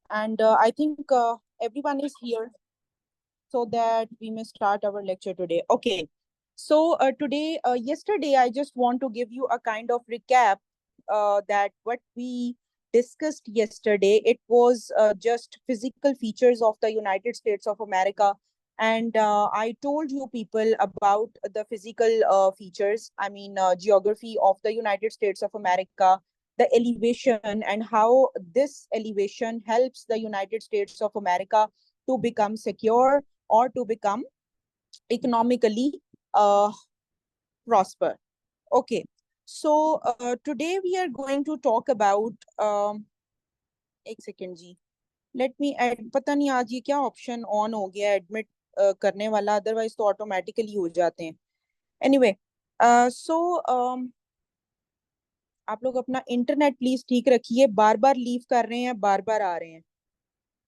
And I think everyone is here so that we may start our lecture today. Okay. So yesterday, I just want to give you a kind of recap that what we discussed yesterday. It was just physical features of the United States of America. And I told you people about the physical features, I mean, geography of the United States of America, the elevation, and how this elevation helps the United States of America to become secure or to become economically prosper. Okay, so today we are going to talk about एक second जी, let me add, पता नहीं आज ये क्या option on हो गया admit करने वाला, अदरवाइज तो ऑटोमेटिकली हो जाते हैं. एनीवे, सो आप लोग अपना इंटरनेट प्लीज ठीक रखिए, बार बार लीव कर रहे हैं, बार बार आ रहे हैं,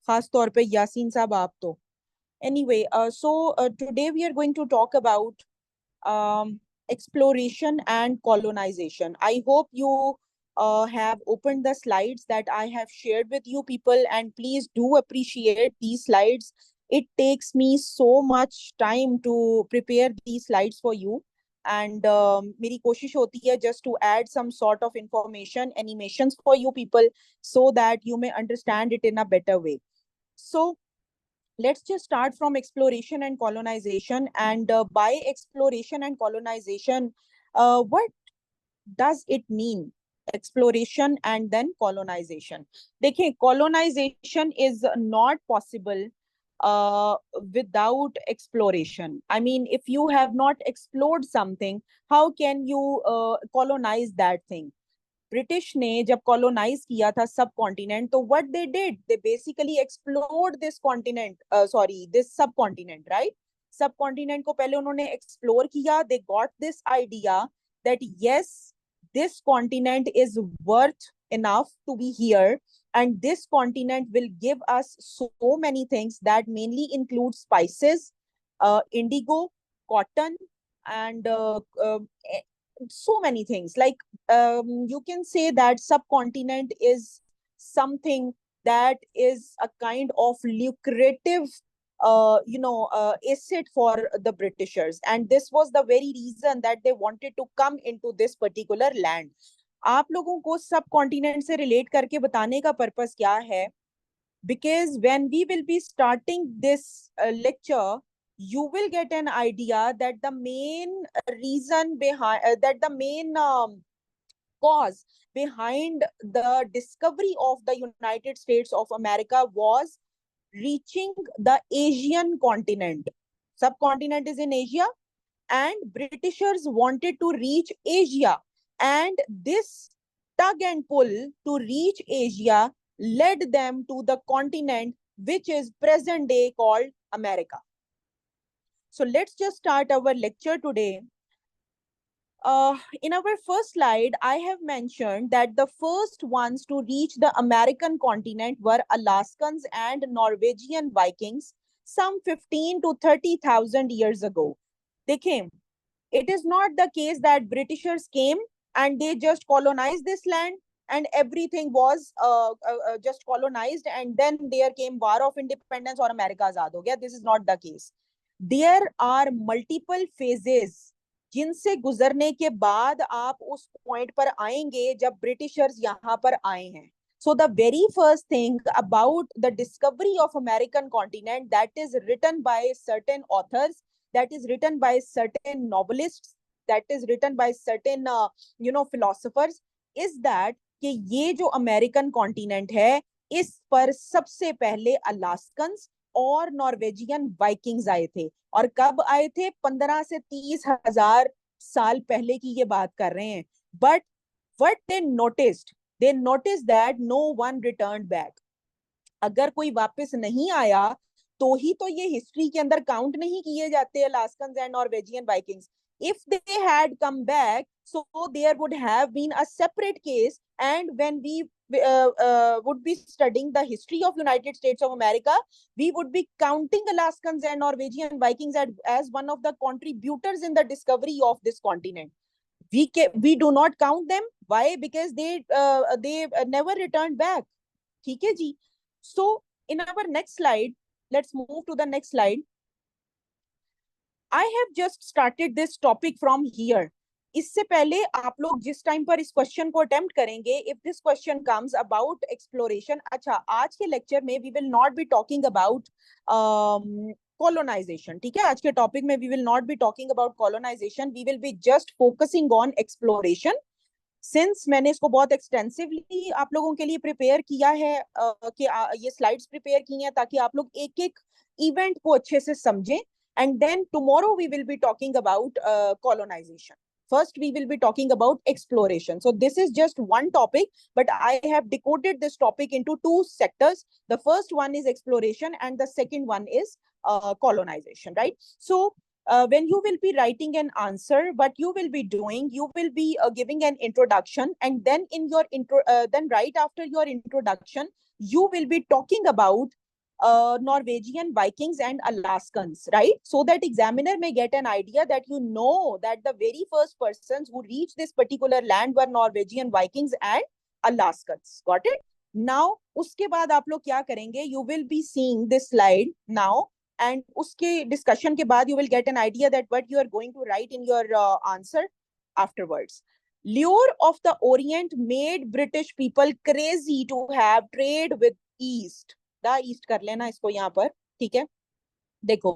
खास तौर पे यासीन साहब आप तो. Anyway, today we are going to talk about exploration and colonization. I hope you have opened the slides that I have shared with you people, and please do appreciate these slides. It takes me so much time to prepare these slides for you. And मेरी कोशिश होती है just to add some sort of information, animations for you people so that you may understand it in a better way. So let's just start from exploration and colonization. And by exploration and colonization, what does it mean? Exploration and then colonization. देखिए, colonization is not possible uh, without exploration. I mean, if you have not explored something, how can you colonize that thing? British ने जब colonise किया था सब continent, तो what they did, they basically explored this continent, sorry this सब continent, right. सब continent को पहले उन्होंने एक्सप्लोर किया. They got this idea that yes, this continent is worth enough to be here, and this continent will give us so many things that mainly include spices, indigo, cotton, and so many things. Like you can say that subcontinent is something that is a kind of lucrative asset for the Britishers, and this was the very reason that they wanted to come into this particular land. आप लोगों को सब continent से relate करके बताने का purpose क्या है? Because when we will be starting this lecture, you will get an idea that the main reason behind that the main cause behind the discovery of the United States of America was reaching the Asian continent. Subcontinent is in Asia, and Britishers wanted to reach Asia, and this tug and pull to reach Asia led them to the continent which is present day called America. So let's just start our lecture today. In our first slide, I have mentioned that the first ones to reach the American continent were Alaskans and Norwegian Vikings some 15 to 30,000 years ago. They came. It is not the case that Britishers came and they just colonized this land and everything was just colonized, and then there came War of Independence or America Azad ho gaya. This is not the case. There are multiple phases जिनसे गुजरने के बाद आप उस point पर आएंगे जब Britishers यहाँ पर आए हैं. So the very first thing about the discovery of American continent, that is written by certain authors, that is written by certain novelists, that is written by certain philosophers, is that कि ये जो American continent है, इस पर सबसे पहले अलास्कन्स और Norwegian Vikings आए थे. और कब आए थे? 15 से 30,000 साल पहले की ये बात कर रहे हैं. But what they noticed that no one return back. अगर कोई वापस नहीं आया तो ही तो ये हिस्ट्री के अंदर काउंट नहीं किए जाते Alaskans and Norwegian Vikings. If they had come back, so there would have been a separate case, and when we would be studying the history of United States of America, we would be counting Alaskans and Norwegian Vikings as one of the contributors in the discovery of this continent. We do not count them. Why? Because they never returned back. ठीक है जी. So in our next slide, let's move to the next slide. I have just started this topic from here. इससे पहले आप लोग जिस time पर इस question को अटेम्प्ट करेंगे, if this question comes about exploration, अच्छा आज के लेक्चर में we will not be talking about colonisation, ठीक है? आज के टॉपिक में we will not be talking about colonisation, we will be just focusing on exploration. Since मैंने इसको बहुत एक्सटेंसिवली आप लोगों के लिए प्रिपेयर किया है, कि ये स्लाइड्स प्रिपेयर की हैं ताकि आप लोग एक एक इवेंट को अच्छे से समझें. And then tomorrow we will be talking about colonization. First, we will be talking about exploration. So this is just one topic, but I have decoded this topic into two sectors. The first one is exploration and the second one is colonization, right? So when you will be writing an answer, what you will be doing, you will be giving an introduction, and then in your then right after your introduction, you will be talking about Norwegian Vikings and Alaskans, right? So that examiner may get an idea that you know that the very first persons who reached this particular land were Norwegian Vikings and Alaskans. Got it? Now, उसके बाद आप लोग क्या करेंगे? You will be seeing this slide now, and उसके discussion के बाद you will get an idea that what you are going to write in your answer afterwards. Lure of the Orient made British people crazy to have trade with East. The east कर लेना इसको यहाँ पर, ठीक है? देखो,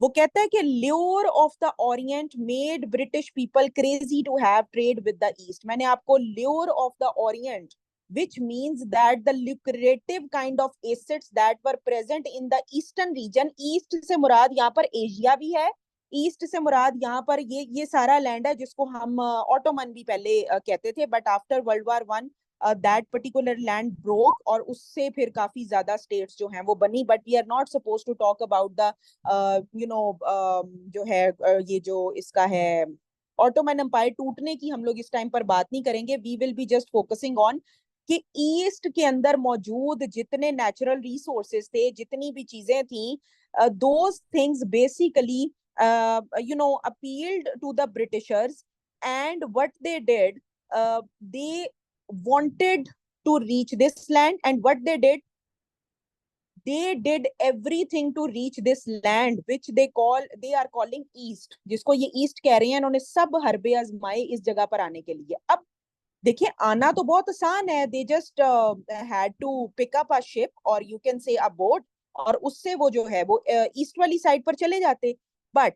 वो कहता है कि lure of the Orient made British people crazy to have trade with the East. मैंने आपको lure of the Orient, which means that the lucrative kind of assets that were present in the eastern region. East से मुराद यहाँ पर Asia भी है, east से मुराद यहाँ पर ये सारा लैंड है जिसको हम ऑटोमन भी पहले कहते थे, but after world war one that particular land broke, और उससे फिर काफी ज्यादा स्टेट्स जो हैं वो बनी. But we are not suppose to talk about the जो है ये जो इसका है ऑटोमन एम्पायर टूटने की हम लोग इस टाइम पर बात नहीं करेंगे. We will be just focusing on कि ईस्ट के अंदर मौजूद जितने नेचुरल रिसोर्सेज थे, जितनी भी चीजें थी, those things basically appealed to the Britishers, and what they did, they wanted to reach this land, and what they did everything to reach this land which they are calling east, जिसको ये east कह रहे हैं. इन्होंने सब हरबे आजमाए इस जगह पर आने के लिए. अब देखिए, आना तो बहुत आसान है. They just had to pick up a ship, और you can say a boat, और उससे वो जो है वो ईस्ट वाली साइड पर चले जाते. बट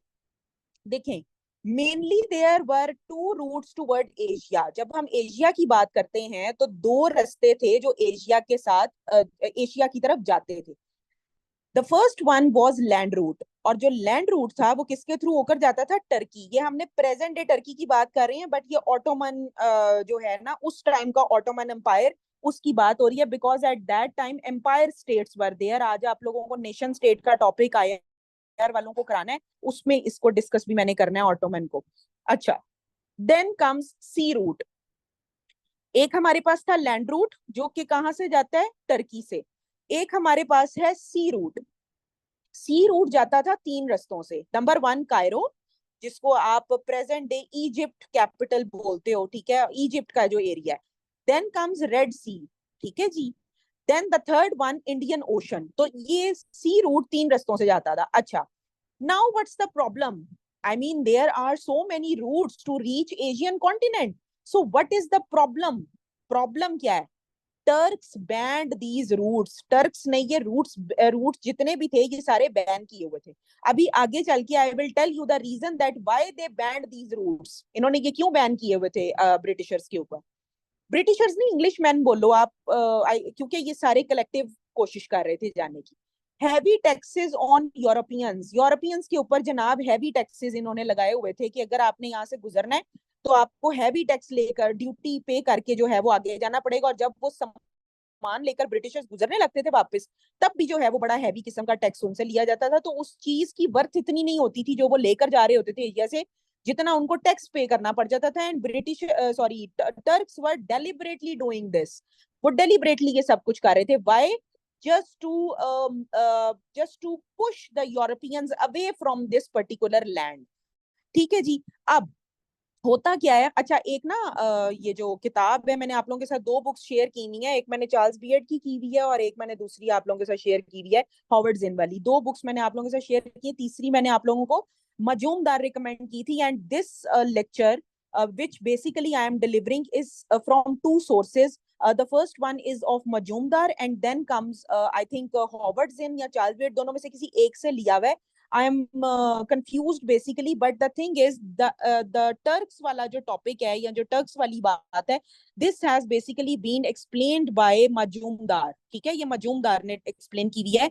देखें, mainly there were two routes toward Asia. जब हम एशिया की बात करते हैं तो दो रास्ते थे जो एशिया के साथ एशिया की तरफ जाते थे. The first one was land route, और जो लैंड रूट था वो किसके थ्रू होकर जाता था? टर्की. ये हमने प्रेजेंट डे टर्की की बात कर रहे हैं, बट ये ऑटोमन जो है ना, उस टाइम का ऑटोमन एम्पायर, उसकी बात हो रही है. Because at that time empire states were there. आज आप लोगों को नेशन स्टेट का टॉपिक आया वालों को कराना है, उसमें इसको डिस्कस भी मैंने करना है, ऑटोमन को. अच्छा, देन कम्स सी रूट. एक हमारे पास था लैंड रूट जो कि कहां से जाता है? टर्की से. एक हमारे पास है सी रूट. सी रूट जाता था तीन रास्तों से. नंबर वन, कायरो, जिसको आप प्रेजेंट डे इजिप्ट कैपिटल बोलते हो, ठीक है, इजिप्ट का जो एरिया है. देन कम्स रेड सी, ठीक है जी. Then the third one, Indian Ocean. तो ये सी रूट तीन रास्तों से जाता था. अच्छा, now what's the problem? I mean, there are so many routes to reach Asian continent. So what is the problem? Problem क्या है? Turks banned these routes. Turks ने ये routes जितने भी थे ये सारे बैन किए हुए थे. अभी आगे चल के I will tell you the reason that why they banned these routes. इन्होंने ये क्यों बैन किए हुए थे ब्रिटिशर्स के ऊपर? ब्रिटिशर्स नहीं, इंग्लिश मैन बोलो आप, क्योंकि ये सारे कलेक्टिव कोशिश कर रहे थे जाने की. Heavy taxes on Europeans. Europeans के ऊपर जनाब हैवी टैक्सेस इन्होंने लगाए हुए थे कि अगर आपने यहाँ से गुजरना है तो आपको हैवी टैक्स लेकर, ड्यूटी पे करके जो है वो आगे जाना पड़ेगा. और जब वो सामान लेकर ब्रिटिशर्स गुजरने लगते थे वापस, तब भी जो है वो बड़ा हैवी किस्म का टैक्स उनसे लिया जाता था. तो उस चीज की वर्थ इतनी नहीं होती थी जो वो लेकर जा रहे होते थे एशिया से, जितना उनको टैक्स पे करना पड़ जाता था. And British Turks were deliberately doing this. वो डेलिबरेटली ये सब कुछ कर रहे थे. Why? just to push the Europeans away from this particular land. ठीक है जी. अब होता क्या है, अच्छा एक ना ये जो किताब है, मैंने आप लोगों के साथ दो बुक्स शेयर की हुई है, एक मैंने चार्ल्स बियर्ड की हुई है और एक मैंने दूसरी आप लोगों के साथ शेयर की हुई है हॉवर्ड जिन वाली। दो बुक्स मैंने आप लोगों के साथ शेयर की है, तीसरी मैंने आप लोगों को मजूमदार रिकमेंड की थी। And this lecture which basically I am delivering is from two sources. The first one is of Majumdar and then comes I think Howard Zinn या Charles Beard, दोनों में से किसी एक से लिया हुआ है। I am confused basically, but the thing is the Turks वाला जो topic है या जो Turks वाली बात है, this has basically been explained by Majumdar। ठीक है, ये मजूमदार ने explain की हुई है।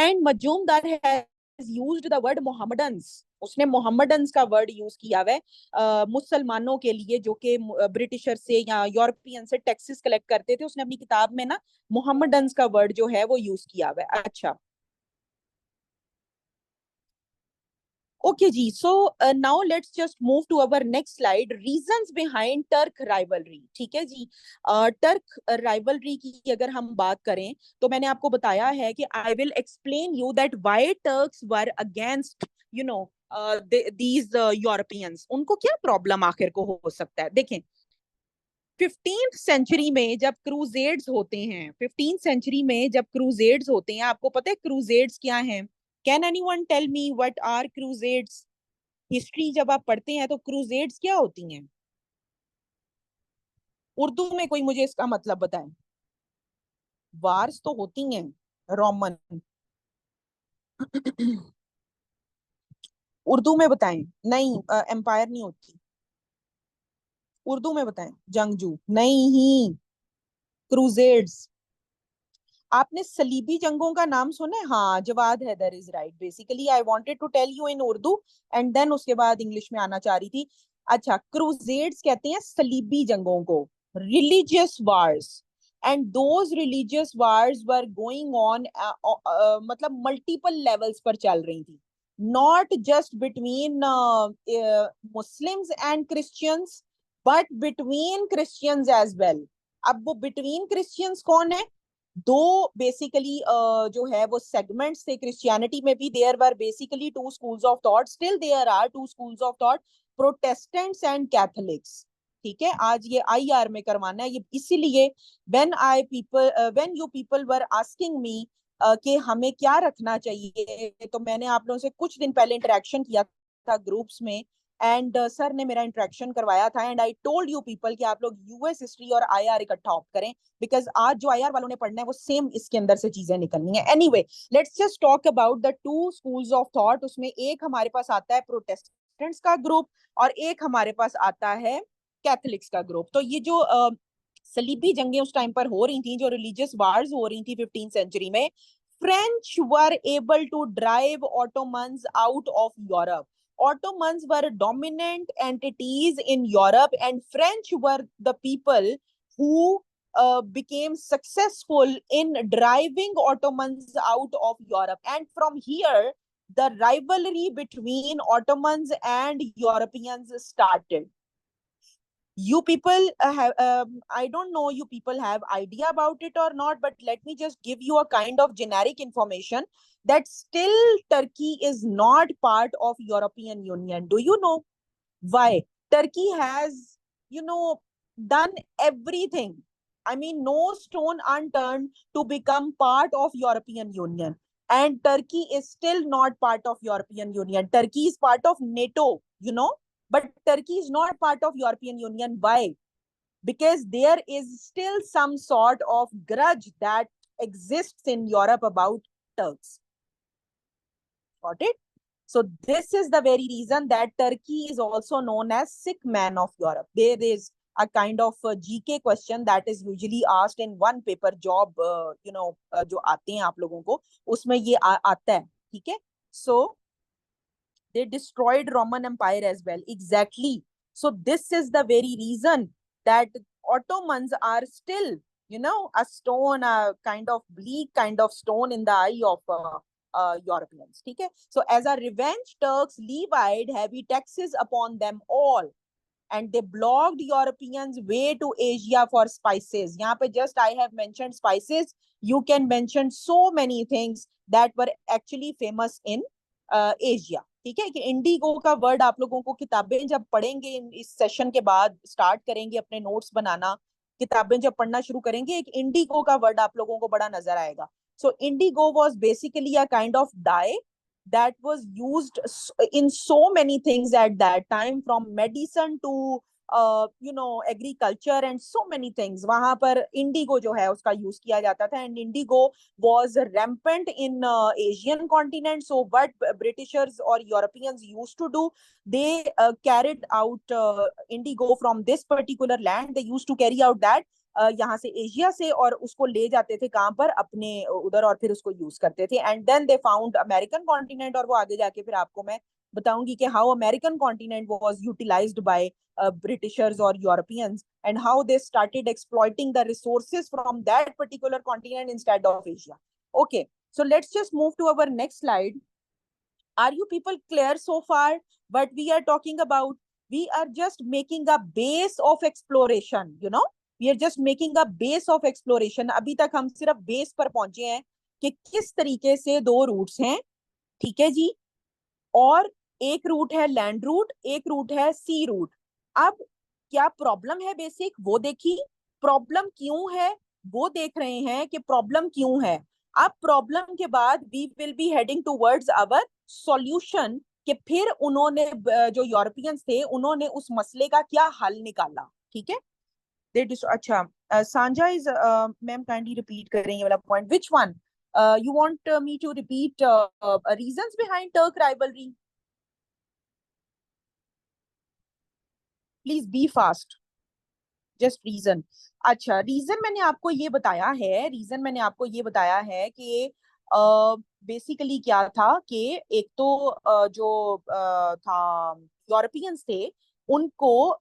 And Majumdar has used the word Mohammedans। उसने मोहम्मडन्स का वर्ड यूज किया हुआ है मुसलमानों के लिए जो कि ब्रिटिशर से या यूरोपियन से टैक्सेस कलेक्ट करते थे। उसने अपनी किताब में ना मोहम्मडन्स का वर्ड जो है वो यूज किया हुआ है। अच्छा, ओके जी, so now let's just move to our next slide, reasons behind Turk rivalry. ठीक है जी, टर्क राइवलरी की अगर हम बात करें तो मैंने आपको बताया है कि I will explain you that why Turks were against you know these Europeans. उनको क्या प्रॉब्लम आखिर को हो सकता है, देखें 15th सेंचुरी में जब क्रूजेड्स होते हैं, 15th सेंचुरी में जब क्रूजेड्स होते हैं, आपको पता है क्रूजेड्स क्या हैं? Can anyone tell me what are crusades? History जब आप पढ़ते हैं तो क्रूजेड्स क्या होती हैं? उर्दू में कोई मुझे इसका मतलब बताए। वार्स तो होती हैं रोमन। उर्दू में बताएं। नहीं, एम्पायर नहीं होती। उर्दू में बताएं। जंगजू नहीं ही, क्रूजेड्स। आपने सलीबी जंगों का नाम सुना है? हाँ, Jawad Haider is right. Basically I wanted to tell you in Urdu and then उसके बाद इंग्लिश में आना चाह रही थी। अच्छा, क्रूजेड्स कहते हैं सलीबी जंगों को, religious wars. And those religious wars were going on, मतलब मल्टीपल लेवल्स पर चल रही थी, not just between Muslims and Christians but between Christians as well. अब वो बिटवीन क्रिश्चियंस कौन है? दो बेसिकली जो है वो सेगमेंट्स थे क्रिश्चियनिटी में भी। There were basically two schools of thought, still there are two schools of thought, Protestants and Catholics. ठीक है, आज ये आईआर में करवाना है ये, इसीलिए when you people were asking me कि हमें क्या रखना चाहिए, तो मैंने आप लोगों से कुछ दिन पहले इंटरेक्शन किया था ग्रुप्स में एंड सर ने मेरा इंटरेक्शन करवाया था and I told you people कि आप लोग यूएस हिस्ट्री और आईआर इकट्ठा ऑप्ट करें, बिकॉज आज जो आईआर वालों ने पढ़ना है वो सेम इसके अंदर से चीजें निकलनी है। Anyway, let's just talk about the two schools of thought. उसमें एक हमारे पास आता है प्रोटेस्टेंट्स का ग्रुप और एक हमारे पास आता है कैथोलिक्स का ग्रुप। तो ये जो सलीबी जंगें उस टाइम पर हो रही थी, जो रिलीजियस वार्स हो रही थी 15th सेंचुरी में, French were able to drive Ottomans out of Europe. Ottomans were dominant entities in Europe, and French were the people who became successful in driving Ottomans out of Europe. And from here, the rivalry between Ottomans and Europeans started. You people have, I don't know you people have idea about it or not, but let me just give you a kind of generic information that still Turkey is not part of European Union. Do you know why? Turkey has, you know, done everything, I mean no stone unturned to become part of European Union, and Turkey is still not part of European Union. Turkey is part of NATO, you know, but Turkey is not part of European Union. Why? Because there is still some sort of grudge that exists in Europe about Turks. Got it? So this is the very reason that Turkey is also known as sick man of Europe. There is a kind of GK question that is usually asked in one paper job, जो आते हैं आप लोगों को उसमें ये आता है। ठीक है, so they destroyed Roman Empire as well. Exactly. So this is the very reason that Ottomans are still, you know, a stone, a kind of bleak kind of stone in the eye of Europeans. Okay? So as a revenge, Turks levied heavy taxes upon them all, and they blocked Europeans' way to Asia for spices. यहाँ पे just I have mentioned spices. You can mention so many things that were actually famous in Asia. ठीक है, कि Indigo का word आप लोगों को किताबें जब पढ़ेंगे इस सेशन के बाद, स्टार्ट करेंगे अपने नोट्स बनाना, किताबें जब पढ़ना शुरू करेंगे, एक इंडिगो का वर्ड आप लोगों को बड़ा नजर आएगा। So indigo was basically a kind of dye that was used in so many things at that time, from medicine to agriculture and so many things. वहां पर इंडिगो जो है उसका यूज किया जाता था, and Indigo was rampant in Asian continent. So what Britishers or Europeans used to do, they carried out indigo from this particular land. They used to carry out that यहाँ से Asia से, और उसको ले जाते थे कहाँ पर, अपने उधर, और फिर उसको यूज करते थे। And then they found American continent, और वो आगे जाके फिर आपको मैं बताऊंगी कि how American continent was utilised by Britishers or Europeans, and how they started exploiting the resources from that particular continent instead of Asia. Okay, so let's just move to our next slide. Are you people clear so far what we are talking about? We are just making a base of exploration, you know, we are just making a base of exploration. अभी तक हम सिर्फ base पर पहुंचे हैं कि किस तरीके से दो रूट्स हैं, ठीक है जी, और एक रूट है लैंड रूट, एक रूट है सी रूट। अब क्या प्रॉब्लम है बेसिक वो देखी, प्रॉब्लम क्यों है वो देख रहे हैं कि प्रॉब्लम क्यों है। अब प्रॉब्लम के बाद we will be heading towards our solution, कि फिर उन्होंने जो यूरोपियंस थे उन्होंने उस मसले का क्या हल निकाला। ठीक है, अच्छा, सांझा इज, मैम काइंडली रिपीट करें ये वाला point, which one you want me to repeat reasons behind Turk rivalry? Please be fast. Just reason. अच्छा, रीजन मैंने आपको ये बताया है, रीजन मैंने आपको ये बताया है कि बेसिकली क्या था कि एक तो जो था यूरोपियंस थे, उनको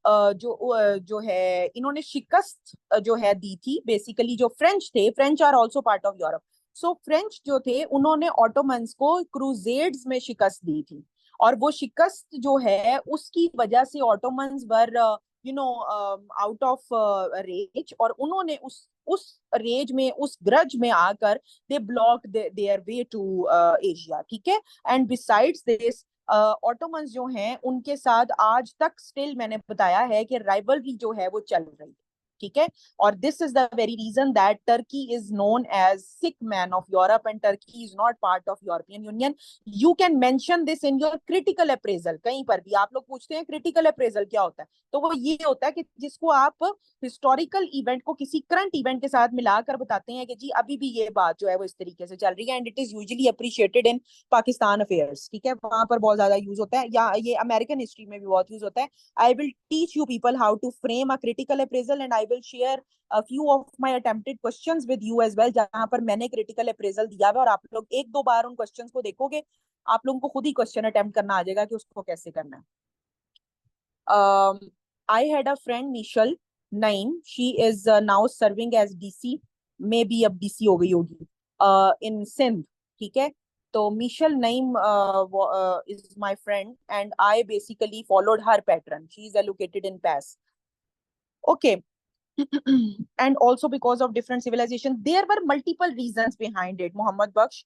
जो है इन्होंने शिकस्त जो है दी थी। बेसिकली जो फ्रेंच थे, French are also part of Europe, so French जो थे उन्होंने ऑटोमन्स को क्रूजेड्स में शिकस्त दी थी, और वो शिकस्त जो है उसकी वजह से Ottomans were out of rage, और उन्होंने उस रेज में, उस ग्रज में आकर they block their way to Asia. ठीक है, एंड बिसाइड्स दिस ऑटोमन्स जो हैं उनके साथ आज तक स्टिल मैंने बताया है कि राइवलरी जो है वो चल रही है। ठीक है, और this is the very reason that Turkey is known as sick man of Europe, and Turkey is not part of European Union. You can mention this in your critical appraisal. कहीं पर भी आप लोग पूछते हैं क्रिटिकल अप्रेजल क्या होता है, तो वो ये होता है कि जिसको आप हिस्टोरिकल इवेंट को किसी करंट इवेंट के साथ मिलाकर बताते हैं कि जी अभी भी ये बात जो है वो इस तरीके से चल रही है, and it is usually appreciated in Pakistan affairs. ठीक है, वहां पर बहुत ज्यादा यूज होता है, या ये अमेरिकन हिस्ट्री में भी बहुत यूज होता है। I will teach you people how to frame a critical appraisal, and I will share a few of my attempted questions with you as well, जहां पर मैंने क्रिटिकल अप्रेजल दिया हुआ, और आप लोग एक दो बार उन क्वेश्चंस को देखोगे, आप लोगों को खुद ही क्वेश्चन अटेम्प्ट करना आ जाएगा कि उसको कैसे करना है। I had a friend Michelle Naim. She is now serving as DC, maybe अब DC हो गई होगी, in Sindh. ठीक है, तो Michelle Naim is my friend, and I basically followed her pattern. She is allocated in PAS. Okay. And also because of different civilizations, there were multiple reasons behind it, Muhammad Baksh.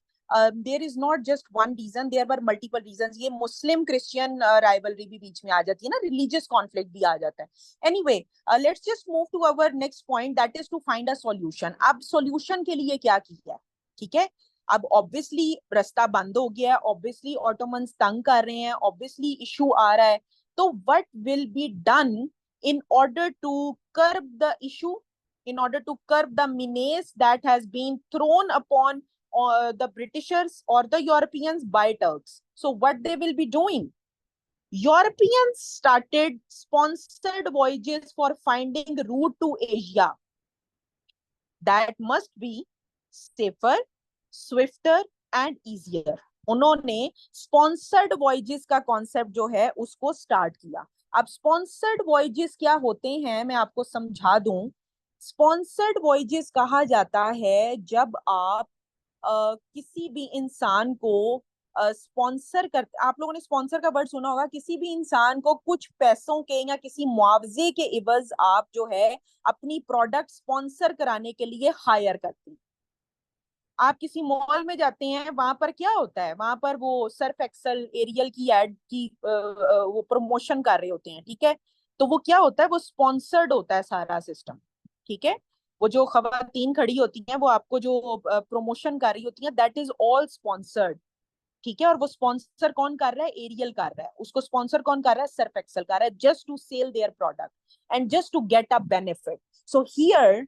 There is not just one reason, there were multiple reasons. ये Muslim Christian rivalry भी बीच में आ जाती है ना, religious conflict भी आ जाता है। Anyway, let's just move to our next point, that is to find a solution. अब solution के लिए क्या किया है, ठीक है, अब ऑब्वियसली रास्ता बंद हो गया है, ऑब्वियसली ऑटोमन्स तंग कर रहे हैं, ऑब्वियसली इशू आ रहा है, तो what will be done in order to curb the issue, in order to curb the menace that has been thrown upon the Britishers or the Europeans by Turks. So what they will be doing? Europeans started sponsored voyages for finding route to Asia that must be safer, swifter and easier. उन्होंने sponsored voyages का concept जो है उसको start किया। अब sponsored voyages क्या होते हैं मैं आपको समझा दूं। स्पॉन्सर्ड वॉयजेस कहा जाता है जब आप किसी भी इंसान को स्पॉन्सर कर, आप लोगों ने स्पॉन्सर का वर्ड सुना होगा, किसी भी इंसान को कुछ पैसों के या किसी मुआवजे के इवज आप जो है अपनी प्रोडक्ट स्पॉन्सर कराने के लिए हायर करते हैं। आप किसी मॉल में जाते हैं, वहां पर क्या होता है, वहां पर वो सर्फ एक्सल, एरियल की एड की वो प्रमोशन कर रहे होते हैं, ठीक है। तो वो क्या होता है, वो स्पॉन्सर्ड होता है सारा सिस्टम, ठीक है। वो जो खवातीन खड़ी होती हैं, वो आपको जो प्रमोशन कर रही होती हैं, दैट इज ऑल स्पॉन्सर्ड, ठीक है। और वो स्पॉन्सर कौन कर रहा है, एरियल कर रहा है, उसको स्पॉन्सर कौन कर रहा है, सर्फ एक्सल कर रहा है, just to sell their product and just to get a benefit. So here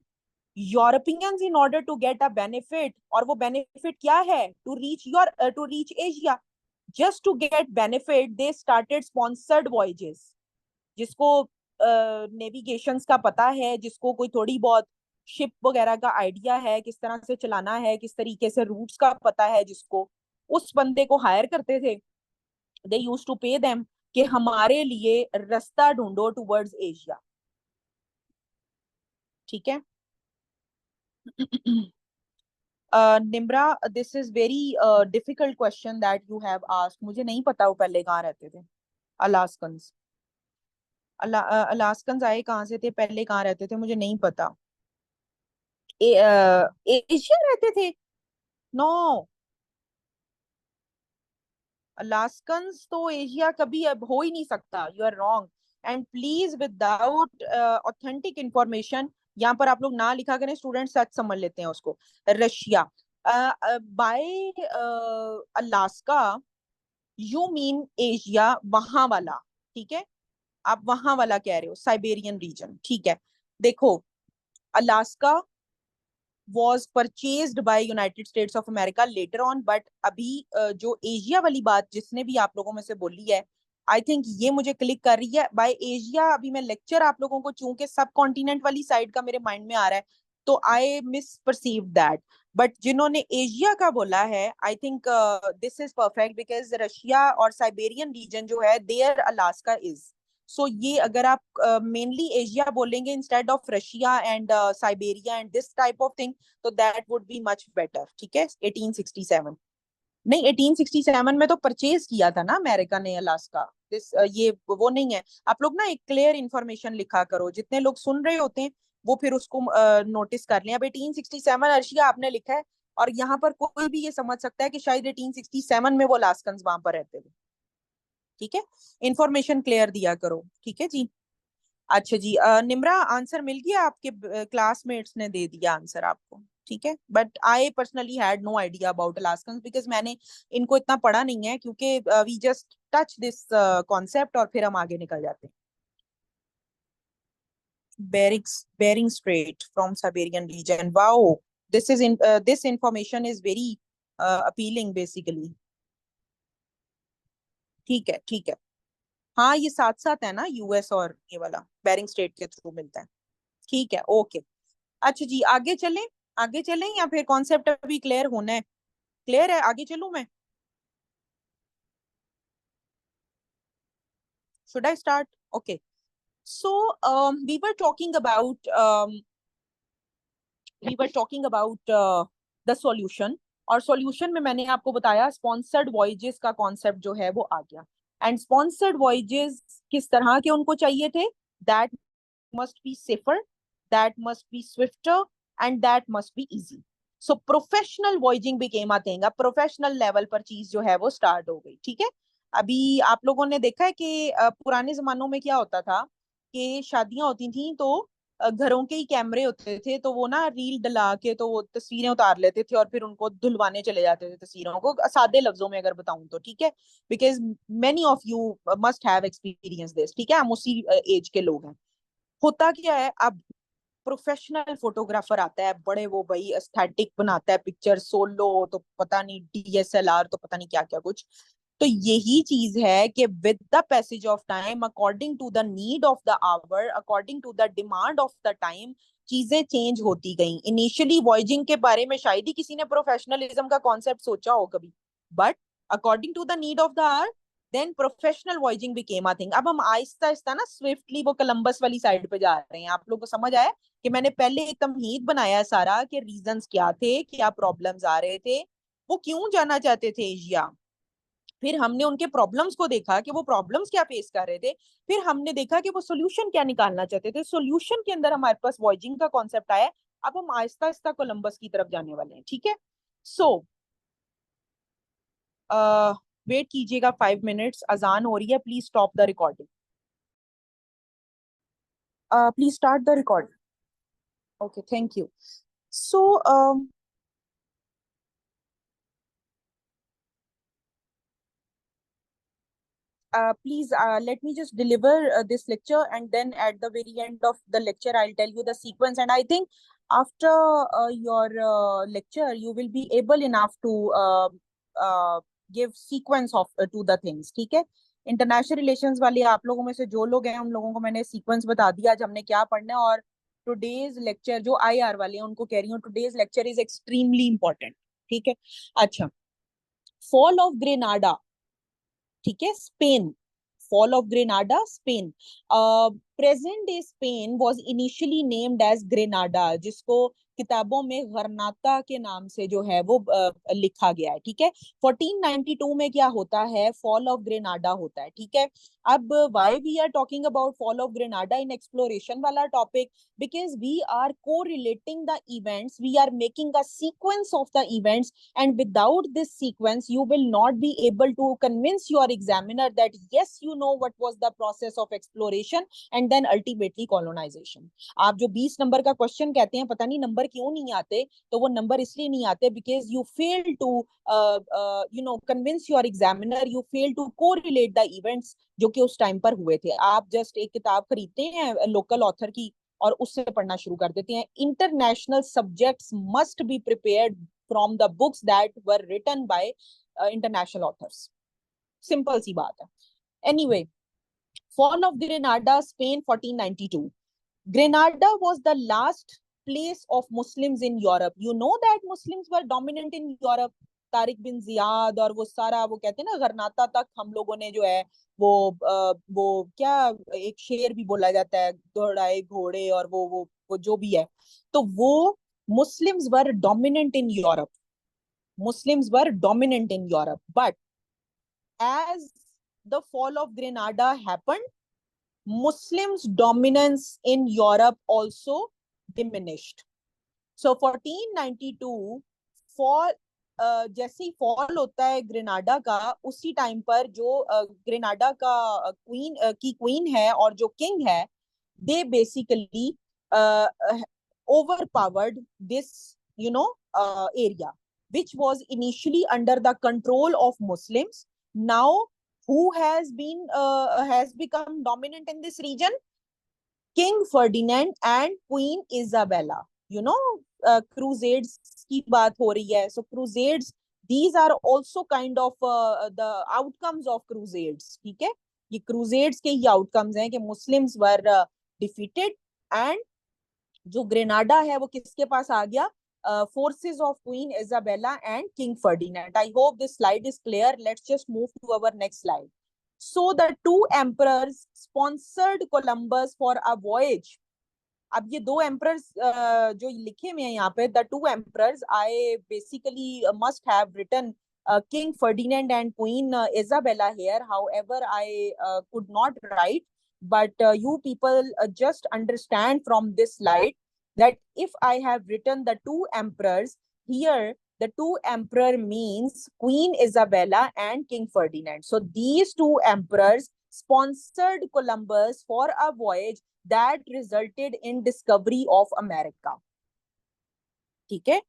Europeans, in order to get a benefit, और वो बेनिफिट क्या है, to reach your to reach Asia, just to get benefit they started sponsored voyages. जिसको navigations का पता है, जिसको कोई थोड़ी बहुत शिप वगैरह का आइडिया है, किस तरह से चलाना है, किस तरीके से रूट्स का पता है, जिसको, उस बंदे को हायर करते थे। दे यूज टू पे देम कि हमारे लिए रास्ता ढूंढो टुवर्ड्स एशिया, ठीक है। Nimra, this is very difficult question that you have asked. मुझे नहीं पता वो पहले कहाँ रहते थे, अलास्कन्स। अलास्कन्स आए कहाँ से थे, पहले कहाँ रहते थे, मुझे नहीं पता। एशिया रहते थे? नो, अलास्कन्स तो एशिया कभी अब हो ही नहीं सकता, you are wrong. And please without authentic information यहाँ पर आप लोग ना लिखा करें, स्टूडेंट सच समझ लेते हैं उसको। Russia, by Alaska you mean Asia, वहां वाला, ठीक है। आप वहां वाला कह रहे हो, साइबेरियन रीजन, ठीक है। देखो, Alaska was purchased by United States of America later on, but अभी जो एशिया वाली बात जिसने भी आप लोगों में से बोली है, आई थिंक ये मुझे क्लिक कर रही है बाय एशिया। अभी मैं लेक्चर आप लोगों को चूंकि सब कॉन्टिनेंट वाली साइड का मेरे माइंड में आ रहा है, तो I misperceive that. But जिन्होंने एशिया का बोला है, I think this is perfect, because Russia और साइबेरियन रीजन जो है, देयर अलास्का इज। सो ये अगर आप मेनली एशिया बोलेंगे instead of Russia and Siberia and this type of thing, तो that would be much better, ठीक है। 1867, नहीं 1867 में तो परचेज किया था ना अमेरिका ने अलास्का। दिस ये वो नहीं है। आप लोग ना एक क्लियर इंफॉर्मेशन लिखा करो, जितने लोग सुन रहे होते हैं वो फिर उसको नोटिस कर लें। अब 1867 रशिया आपने लिखा है, और यहाँ पर कोई भी ये समझ सकता है कि शायद 1867 में वो अलास्कन्स वहां पर रहते थे, ठीक है। इंफॉर्मेशन क्लियर दिया करो, ठीक है जी। अच्छा जी, निम्रा, आंसर मिल गया आपके, क्लासमेट्स ने दे दिया आंसर आपको, ठीक है। But I personally had no idea about Alaskan, because मैंने इनको इतना पढ़ा नहीं है, क्योंकि we just touch this concept और फिर हम आगे निकल जाते हैं। Bering Strait from Siberian region, wow, this information is very appealing basically. ठीक है, ठीक है। हाँ, ये साथ साथ है ना, यूएस और ये वाला बेरिंग स्ट्रेट के थ्रू मिलता है। ठीक है, ओके। अच्छा जी, आगे चलें, आगे चलें या फिर कॉन्सेप्ट अभी क्लियर होना है? क्लियर है, आगे चलूं मैं? Should I start? Okay. So we were talking about the solution. और सॉल्यूशन में मैंने आपको बताया स्पॉन्सर्ड वॉयजेस का कॉन्सेप्ट जो है वो आ गया। एंड स्पॉन्सर्ड वॉयजेस किस तरह के उनको चाहिए थे? That must be safer, that must be swifter, and that must be easy. So professional voyaging became a thing. अब प्रोफेशनल लेवल पर चीज जो है वो स्टार्ट हो गई, ठीक है। अभी आप लोगों ने देखा है कि पुराने जमानों में क्या होता था कि शादियां होती थी तो घरों के ही कैमरे होते थे, तो वो ना रील डला के तो वो तस्वीरें उतार लेते थे और फिर उनको धुलवाने चले जाते थे तस्वीरों को, सादे लफ्जों में अगर बताऊं तो, ठीक है। Because many of you must have experience this, ठीक है, हम उसी एज के लोग हैं। होता क्या है अब, प्रोफेशनल फोटोग्राफर आता है, बड़े वो भाई एस्थेटिक बनाता है पिक्चर, सोलो तो पता नहीं, डीएसएलआर तो पता नहीं क्या क्या कुछ। तो यही चीज है कि with the passage of time, according to the need of the hour, according to the demand of the time, चीजें चेंज होती गई। इनिशियली वॉयजिंग के बारे में शायद ही किसी ने प्रोफेशनलिज्म का कॉन्सेप्ट सोचा हो कभी, but according to the need of the hour, then professional voyaging became a thing. अब हम आहिस्ता आहिस्ता ना स्विफ्टली वो कोलंबस वाली साइड पे जा रहे हैं। आप लोगों को समझ आया कि मैंने पहले एक तमहीद बनाया है सारा, कि रीजंस क्या थे, क्या प्रॉब्लम्स आ रहे थे, वो क्यों जाना चाहते थे एशिया। फिर हमने उनके प्रॉब्लम्स को देखा कि वो प्रॉब्लम्स क्या फेस कर रहे थे। फिर हमने देखा कि वो सोल्यूशन क्या निकालना चाहते थे। सोल्यूशन के अंदर हमारे पास वॉयजिंग का कॉन्सेप्ट आया। अब हम आहिस्ता आहिस्ता कोलंबस की तरफ जाने वाले हैं, ठीक है। सो वेट कीजिएगा 5 मिनट्स, अजान हो रही है, please stop the recording, please start the record. Okay, thank you. So please let me just deliver this lecture, and then at the very end of the lecture I'll tell you the sequence, and I think after your lecture you will be able enough to uh, give sequence of to the things, ठीक है। International relations वाले आप लोगों में से जो लोग हैं उन लोगों को मैंने सीक्वेंस बता दिया आज हमने क्या पढ़ना है। और टुडेज लेक्चर जो आईआर वाले हैं उनको कह रही हूँ, today's lecture is extremely important, ठीक है। अच्छा, फॉल ऑफ ग्रेनाडा, ठीक है, Spain, fall of Granada Spain. Present day Spain was initially named as Granada, जिसको किताबों में गरनाता के नाम से जो है वो लिखा गया है, ठीक है। 1492 में क्या होता है, फॉल ऑफ ग्रेनाडा होता है, ठीक है। अब why we are talking about fall of Granada in exploration वाला topic, because we are correlating the events, we are making a sequence of the events, and without this sequence you will not be able to convince your examiner that yes you know what was the process of exploration and then ultimately colonization। आप जो 20 number का question कहते हैं पता नहीं number क्यों नहीं आते, तो वो नंबर इसलिए नहीं आते because you fail to convince your examiner, you fail to correlate the events जो कि उस टाइम पर हुए थे। आप जस्ट एक किताब खरीदते हैं लोकल ऑथर की और उससे पढ़ना शुरू कर देते हैं। International subjects must be prepared from the books that were written by international authors, simple सी बात है। Anyway, fall of Granada Spain 1492। Grenada was the last place of Muslims in Europe. You know that Muslims were dominant in Europe. Tariq bin Ziyad और वो सारा वो कहते हैं ना गरनाता तक हम लोगों ने जो है वो क्या एक शेर भी बोला जाता है, दौड़ाए घोड़े और वो जो भी है, तो वो Muslims were dominant in Europe, Muslims were dominant in Europe, but as the fall of Granada happened, Muslims' dominance in Europe also diminished. So 1492 fall, जैसे ही फॉल होता है ग्रेनाडा का, उसी टाइम पर जो ग्रेनाडा का क्वीन की क्वीन है और जो किंग है, they basically overpowered this area which was initially under the control of Muslims. Now who has become dominant in this region? King Ferdinand and Queen Isabella. You know, crusades की बात हो रही है, so crusades, these are also kind of the outcomes of crusades, ठीक है। ये crusades के ही outcomes हैं कि Muslims were defeated, and जो ग्रेनाडा है वो किसके पास आ गया, forces of Queen Isabella and King Ferdinand. I hope this slide is clear. Let's just move to our next slide. So the two emperors sponsored Columbus for a voyage. अब ये दो emperors जो लिखे हुए हैं यहाँ पे, the two emperors, I basically must have written King Ferdinand and Queen Isabella here. However, I could not write, but you people just understand from this slide that if I have written the two emperors here, the two emperor means Queen Isabella and King Ferdinand. So these two emperors sponsored Columbus for a voyage that resulted in discovery of America. ठीक है,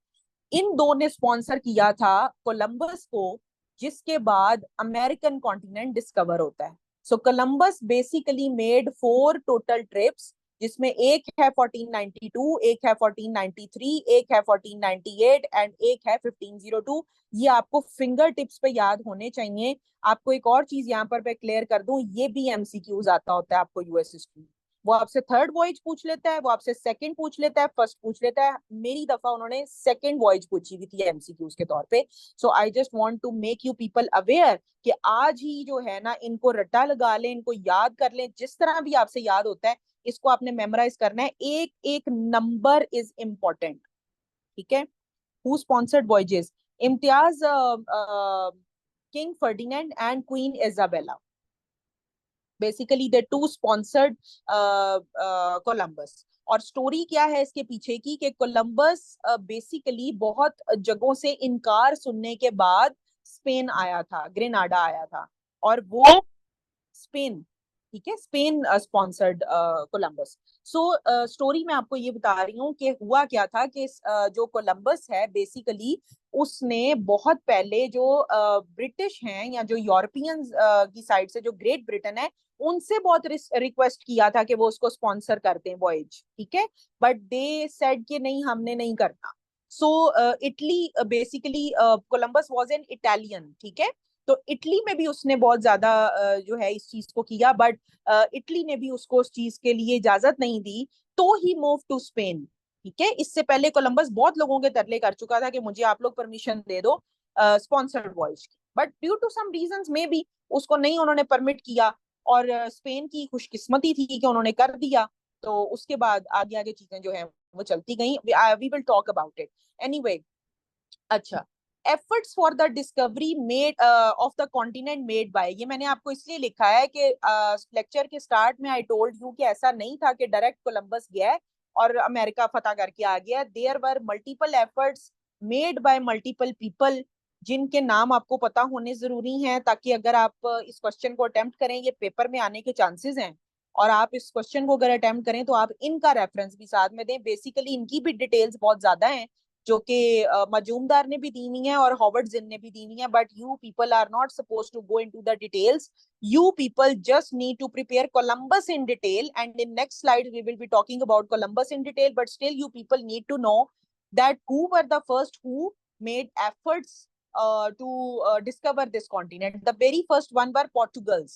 इन दो ने sponsor किया था Columbus को, जिसके बाद American continent discover होता है। So Columbus basically made 4 total trips, जिसमें एक है 1492, एक है 1493, एक है 1498 एंड एक है 1502। ये आपको फिंगर टिप्स पे याद होने चाहिए। आपको एक और चीज यहाँ पर मैं क्लियर कर दूं, ये भी एमसीक्यूज आता होता है आपको यूएस हिस्ट्री। वो आपसे थर्ड वॉइज पूछ लेता है, वो आपसे सेकंड पूछ लेता है, फर्स्ट पूछ लेता है। मेरी दफा उन्होंने सेकंड वॉइज पूछी हुई थी एमसीक्यूज के तौर पे। So I just want to make you people aware कि आज ही जो है ना, इनको रट्टा लगा लें, इनको याद कर लें, जिस तरह भी आपसे याद होता है इसको आपने मेमोराइज करना है। एक एक नंबर इज इंपॉर्टेंट, ठीक है। Who sponsored voyages? Imtiaz, King Ferdinand and Queen Isabella. Basically they two sponsored Columbus. और स्टोरी क्या है इसके पीछे की, कि कोलंबस बेसिकली बहुत जगहों से इनकार सुनने के बाद स्पेन आया था, ग्रेनाडा आया था, और वो स्पेन, ठीक है, Spain sponsored Columbus. So story में आपको ये बता रही हूँ कि हुआ क्या था कि जो कोलंबस है बेसिकली उसने बहुत पहले जो ब्रिटिश हैं या जो यूरोपियन की साइड से जो ग्रेट ब्रिटेन है उनसे बहुत रिक्वेस्ट किया था कि वो उसको स्पॉन्सर करते हैं वॉयज, ठीक है, बट दे सेड कि नहीं हमने नहीं करना। So Italy basically Columbus was an Italian, ठीक है, तो इटली में भी उसने बहुत ज्यादा जो है इस चीज को किया, बट इटली ने भी उसको उस चीज के लिए इजाजत नहीं दी, तो ही मूव टू स्पेन, ठीक है। इससे पहले कोलंबस बहुत लोगों के तरले कर चुका था कि मुझे आप लोग परमिशन दे दो स्पॉन्सर्ड वॉयज की, but due to some reasons maybe उसको नहीं उन्होंने परमिट किया, और स्पेन की खुशकिस्मती थी कि उन्होंने कर दिया। तो उसके बाद आगे आगे चीजें जो है वो चलती गई, we will talk about it anyway. अच्छा, efforts for the discovery made of the continent made by, ये मैंने आपको इसलिए लिखा है कि लेक्चर के स्टार्ट में आई टोल्ड यू कि ऐसा नहीं था कि डायरेक्ट कोलंबस गया है और अमेरिका फतह करके आ गया। There were multiple efforts made by multiple people, जिनके नाम आपको पता होने जरूरी हैं, ताकि अगर आप इस क्वेश्चन को अटेम्प्ट करें, ये पेपर में आने के चांसेस हैं, और आप इस क्वेश्चन को अगर अटेम्प्ट करें तो आप इनका रेफरेंस भी साथ में दें। बेसिकली इनकी भी डिटेल्स बहुत ज्यादा हैं जो कि मजूमदार ने भी दी हुई है और हॉवर्ड जिन ने भी दी हुई है, but you people are not suppose to go into the details. You people just need to prepare Columbus in detail, and in next slide we will be talking about Columbus in detail, but still you people need to know that who were the first who made efforts to discover this continent. The very first one were Portugals,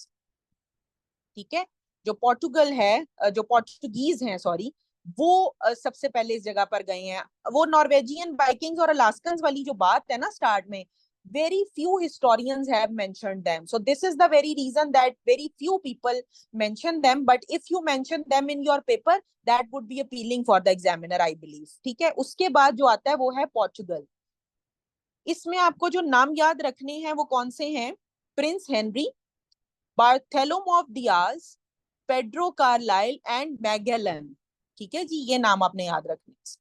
ठीक है, जो पोर्टुगल है, जो Portuguese हैं sorry, वो सबसे पहले इस जगह पर गए हैं। वो नॉर्वेजियन वाइकिंग्स और अलास्कन्स वाली जो बात है ना स्टार्ट में, very few historians have mentioned them, so this is the very reason that very few people mention them, but if you mention them in your paper that would be appealing for the examiner, I believe, ठीक है। उसके बाद जो आता है वो है Portugal. इसमें आपको जो नाम याद रखने हैं वो कौन से हैं, Prince Henry, Bartholomew of Dias, Pedro Carlisle and Magellan, ठीक है जी, ये नाम आपने याद रखने।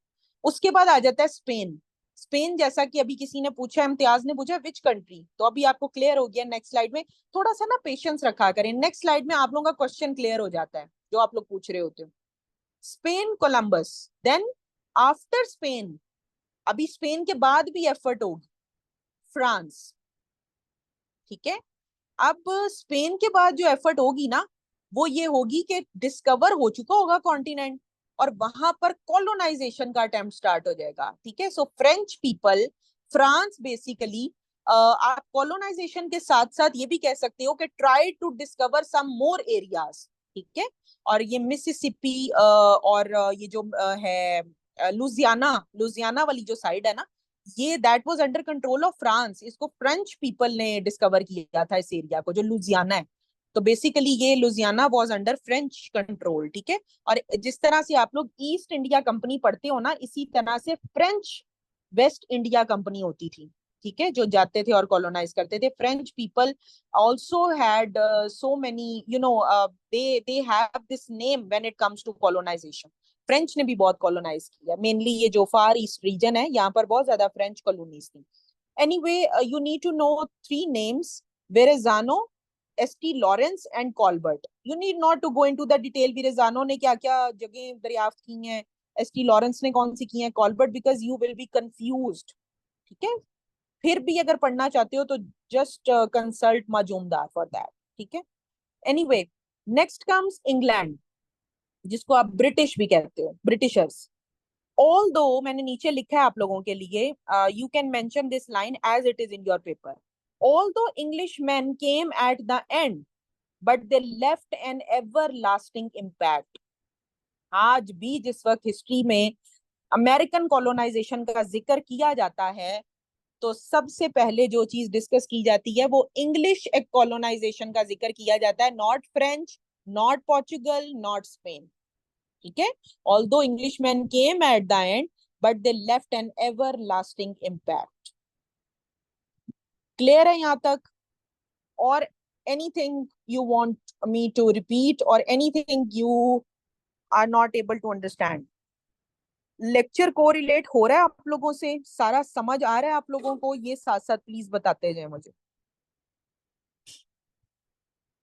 उसके बाद आ जाता है स्पेन। स्पेन जैसा कि अभी किसी ने पूछा, इम्तियाज ने पूछा विच कंट्री, तो अभी आपको क्लियर हो गया। नेक्स्ट स्लाइड में थोड़ा सा ना पेशेंस रखा करें, नेक्स्ट स्लाइड में आप लोगों का क्वेश्चन क्लियर हो जाता है जो आप लोग पूछ रहे होते हो। Spain Columbus, then after Spain, अभी स्पेन के बाद भी एफर्ट होगी, फ्रांस, ठीक है। अब स्पेन के बाद जो एफर्ट होगी ना वो ये होगी कि डिस्कवर हो चुका होगा कॉन्टिनेंट और वहां पर कॉलोनाइजेशन का अटेम्प्ट स्टार्ट हो जाएगा, ठीक है। So French people, France basically, आप कॉलोनाइजेशन के साथ साथ ये भी कह सकते हो कि try to discover some more areas, ठीक है। और ये मिसिसिपी और ये जो है लुजियाना, लुजियाना वाली जो साइड है ना, ये that was under control of France, इसको फ्रेंच पीपल ने डिस्कवर किया था इस एरिया को जो लुजियाना है। तो बेसिकली ये Louisiana was under French control, ठीक है। और जिस तरह से आप लोग ईस्ट इंडिया कंपनी पढ़ते हो ना, इसी तरह से फ्रेंच वेस्ट इंडिया कंपनी होती थी, ठीक है, जो जाते थे और कॉलोनाइज करते थे। French people also had so many you know, they have this name when it comes to colonisation. French ने भी बहुत कॉलोनाइज किया, मेनली ये जो फार ईस्ट रीजन है यहाँ पर बहुत ज्यादा फ्रेंच कॉलोनीज थी। Anyway you need to know three names, Verrazzano, ST Lawrence and Colbert. You need not to go into the detail Verrazzano ने क्या क्या जगह दरियाफ्त की हैं, एसटी लॉरेंस ने कौन सी की हैं, Colbert, because you will be confused, ठीक है। फिर भी अगर पढ़ना चाहते हो तो just consult Majumdar for that, ठीक है। एनीवे, नेक्स्ट कम्स इंग्लैंड, जिसको आप ब्रिटिश भी कहते हो, ब्रिटिशर्स। ऑल दो मैंने नीचे लिखा है आप लोगों के लिए, you can mention this line as it is in your paper. Although Englishman came at the end but they left an everlasting impact. आज भी जिस वक्त हिस्ट्री में अमेरिकन कॉलोनाइजेशन का जिक्र किया जाता है तो सबसे पहले जो चीज डिस्कस की जाती है वो इंग्लिश कॉलोनाइजेशन का जिक्र किया जाता है, not French, not Portugal, not Spain, ठीक है। Although Englishman came at the end but they left an everlasting impact. Clear है यहां तक? और anything you want me to repeat or anything you are not able to understand? Lecture को relate हो रहा है आप लोगों से? सारा समझ आ रहा है आप लोगों को? ये साथ साथ प्लीज बताते जाए मुझे।